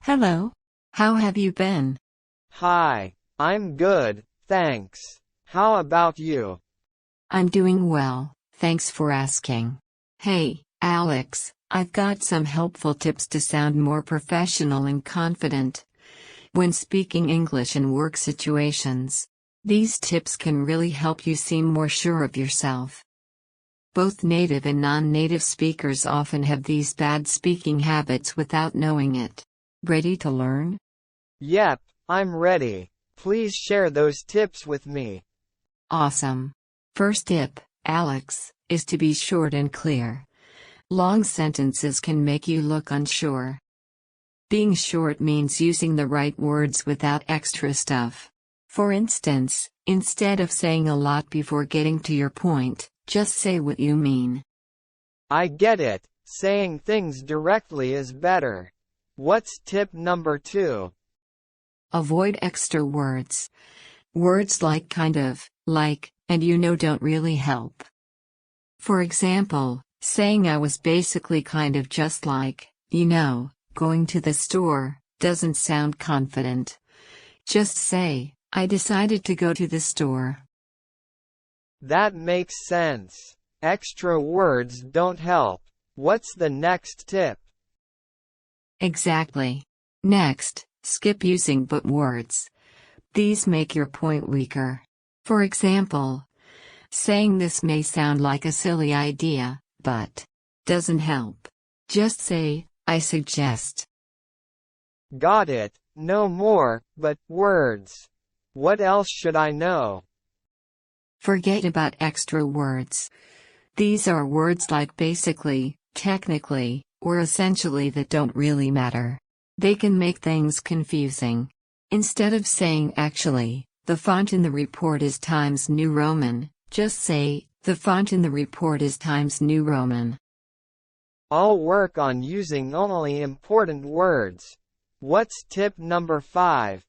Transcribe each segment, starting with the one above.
Hello. How have you been? Hi, I'm good, thanks. How about you? I'm doing well, thanks for asking. Hey, Alex, I've got some helpful tips to sound more professional and confident when speaking English in work situations. These tips can really help you seem more sure of yourself. Both native and non-native speakers often have these bad speaking habits without knowing it. Ready to learn? Yep, I'm ready. Please share those tips with me. Awesome. First tip, Alex, is to be short and clear. Long sentences can make you look unsure. Being short means using the right words without extra stuff. For instance, instead of saying a lot before getting to your point, just say what you mean. I get it. Saying things directly is better. What's tip number 2? Avoid extra words. Words like kind of, like, and don't really help. For example, saying I was basically kind of just like, going to the store, doesn't sound confident. Just say, I decided to go to the store. That makes sense. Extra words don't help. What's the next tip? Exactly. Next, skip using but words. These make your point weaker. For example, saying this may sound like a silly idea, but doesn't help. Just say, I suggest. Got it. No more, but words. What else should I know? Forget about extra words. These are words like basically, technically, or essentially that don't really matter. They can make things confusing. Instead of saying actually, the font in the report is Times New Roman, just say, the font in the report is Times New Roman. I'll work on using only important words. What's tip number 5?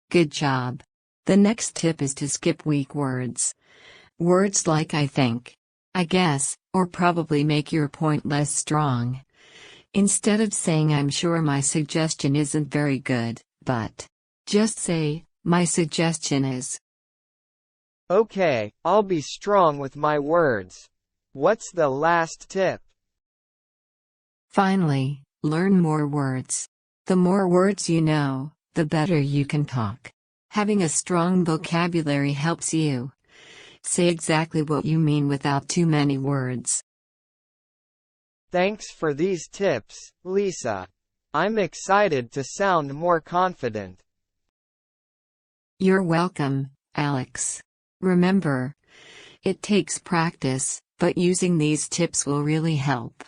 Good job. The next tip is to skip weak words. Words like I think, I guess, or probably make your point less strong. Instead of saying I'm sure my suggestion isn't very good, but just say, my suggestion is. Okay, I'll be strong with my words. What's the last tip? Finally, learn more words. The more words you know, the better you can talk. Having a strong vocabulary helps you say exactly what you mean without too many words. Thanks for these tips, Lisa. I'm excited to sound more confident. You're welcome, Alex. Remember, it takes practice, but using these tips will really help.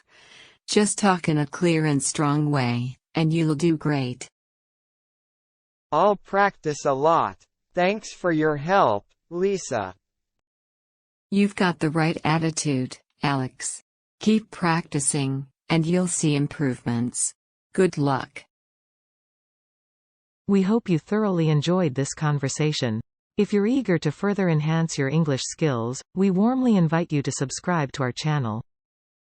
Just talk in a clear and strong way, and you'll do great. I'll practice a lot. Thanks for your help, Lisa. You've got the right attitude, Alex. Keep practicing, and you'll see improvements. Good luck. We hope you thoroughly enjoyed this conversation. If you're eager to further enhance your English skills, we warmly invite you to subscribe to our channel.